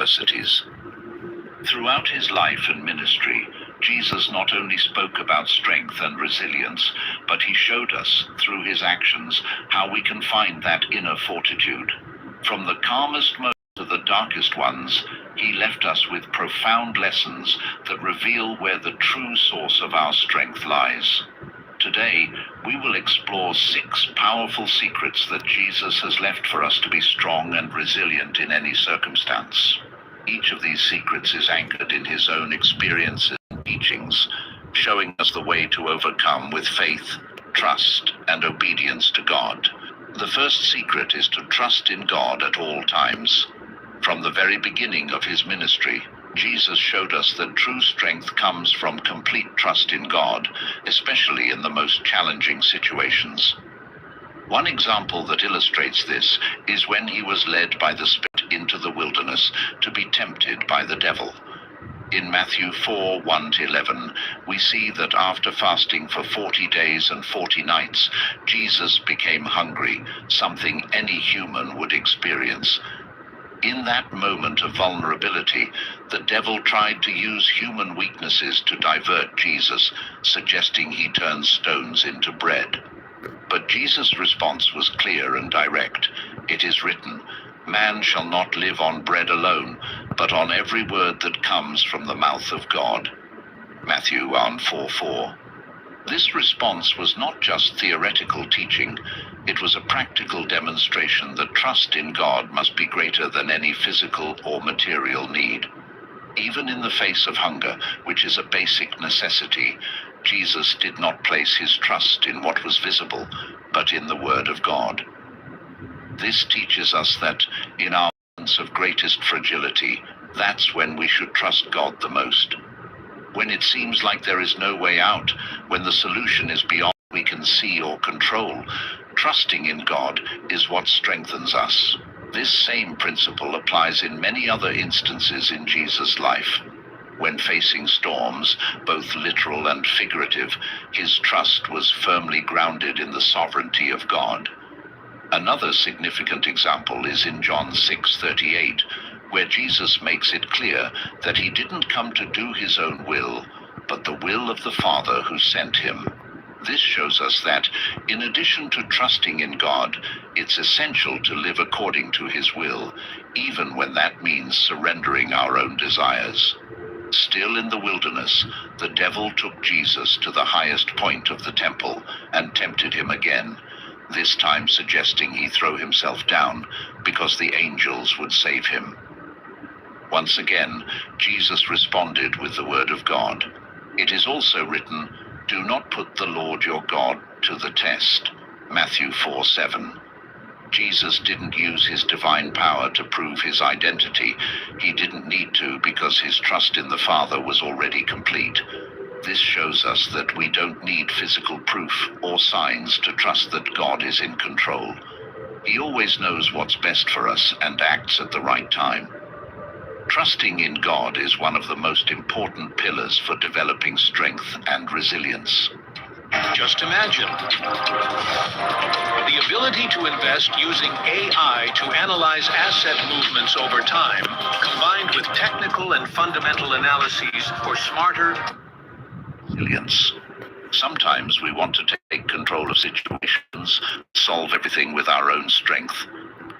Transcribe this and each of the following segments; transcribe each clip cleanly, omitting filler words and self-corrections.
adversities. Throughout his life and ministry, Jesus not only spoke about strength and resilience, but he showed us, through his actions, how we can find that inner fortitude. From the calmest moments to the darkest ones, he left us with profound lessons that reveal where the true source of our strength lies. Today, we will explore 6 powerful secrets that Jesus has left for us to be strong and resilient in any circumstance. Each of these secrets is anchored in his own experiences and teachings, showing us the way to overcome with faith, trust, and obedience to God. The first secret is to trust in God at all times. From the very beginning of his ministry, Jesus showed us that true strength comes from complete trust in God, especially in the most challenging situations. One example that illustrates this is when he was led by the Spirit into the wilderness to be tempted by the devil. In Matthew 4:1-11, we see that after fasting for 40 days and 40 nights, Jesus became hungry, something any human would experience. In that moment of vulnerability, the devil tried to use human weaknesses to divert Jesus, suggesting he turn stones into bread. But Jesus' response was clear and direct. It is written, "Man shall not live on bread alone, but on every word that comes from the mouth of God." Matthew 4:4. This response was not just theoretical teaching, it was a practical demonstration that trust in God must be greater than any physical or material need. Even in the face of hunger, which is a basic necessity, Jesus did not place his trust in what was visible, but in the Word of God. This teaches us that, in our moments of greatest fragility, that's when we should trust God the most. When it seems like there is no way out, when the solution is beyond what we can see or control, trusting in God is what strengthens us. This same principle applies in many other instances in Jesus' life. When facing storms, both literal and figurative, his trust was firmly grounded in the sovereignty of God. Another significant example is in John 6:38, where Jesus makes it clear that he didn't come to do his own will, but the will of the Father who sent him. This shows us that, in addition to trusting in God, it's essential to live according to his will, even when that means surrendering our own desires. Still in the wilderness, the devil took Jesus to the highest point of the temple and tempted him again, this time suggesting he throw himself down because the angels would save him. Once again, Jesus responded with the word of God. It is also written, "Do not put the Lord your God to the test." Matthew 4:7. Jesus didn't use his divine power to prove his identity. He didn't need to because his trust in the Father was already complete. This shows us that we don't need physical proof or signs to trust that God is in control. He always knows what's best for us and acts at the right time. Trusting in God is one of the most important pillars for developing strength and resilience. Just imagine the ability to invest using AI to analyze asset movements over time, combined with technical and fundamental analyses for smarter resilience. Sometimes we want to take control of situations, solve everything with our own strength,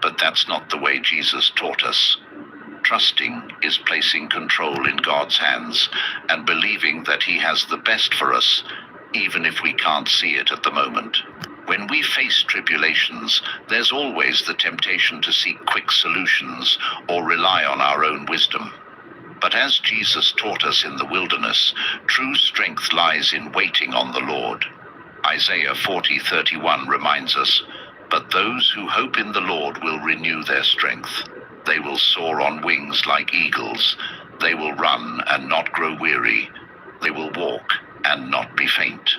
but that's not the way Jesus taught us. Trusting is placing control in God's hands and believing that he has the best for us, even if we can't see it at the moment. When we face tribulations, there's always the temptation to seek quick solutions or rely on our own wisdom. But as Jesus taught us in the wilderness, true strength lies in waiting on the Lord. Isaiah 40:31 reminds us, "But those who hope in the Lord will renew their strength. They will soar on wings like eagles. They will run and not grow weary. They will walk and not be faint."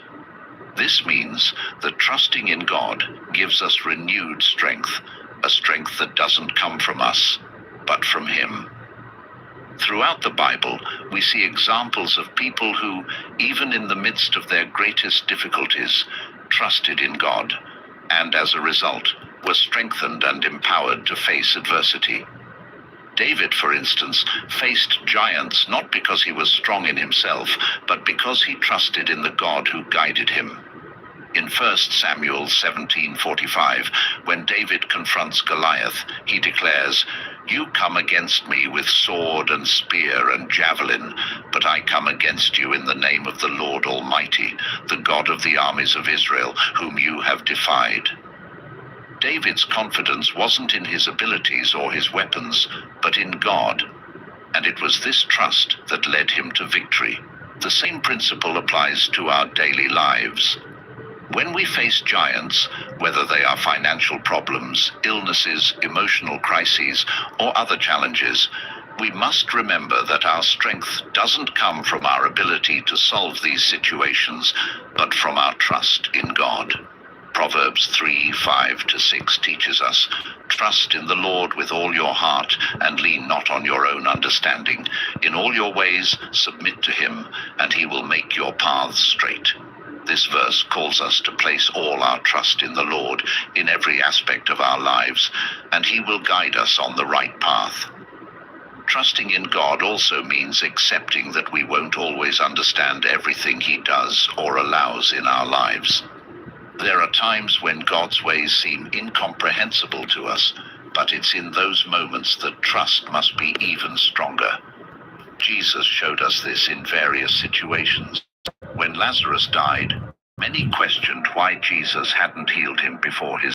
This means that trusting in God gives us renewed strength, a strength that doesn't come from us, but from him. Throughout the Bible, we see examples of people who, even in the midst of their greatest difficulties, trusted in God, and as a result, were strengthened and empowered to face adversity. David, for instance, faced giants not because he was strong in himself, but because he trusted in the God who guided him. In 1 Samuel 17:45, when David confronts Goliath, he declares, "You come against me with sword and spear and javelin, but I come against you in the name of the Lord Almighty, the God of the armies of Israel, whom you have defied." David's confidence wasn't in his abilities or his weapons, but in God, and it was this trust that led him to victory. The same principle applies to our daily lives. When we face giants, whether they are financial problems, illnesses, emotional crises, or other challenges, we must remember that our strength doesn't come from our ability to solve these situations, but from our trust in God. Proverbs 3:5-6 teaches us, "Trust in the Lord with all your heart, and lean not on your own understanding. In all your ways submit to him, and he will make your paths straight." This verse calls us to place all our trust in the Lord in every aspect of our lives, and he will guide us on the right path. Trusting in God also means accepting that we won't always understand everything he does or allows in our lives. There are times when God's ways seem incomprehensible to us, but it's in those moments that trust must be even stronger. Jesus showed us this in various situations. When Lazarus died, many questioned why Jesus hadn't healed him before his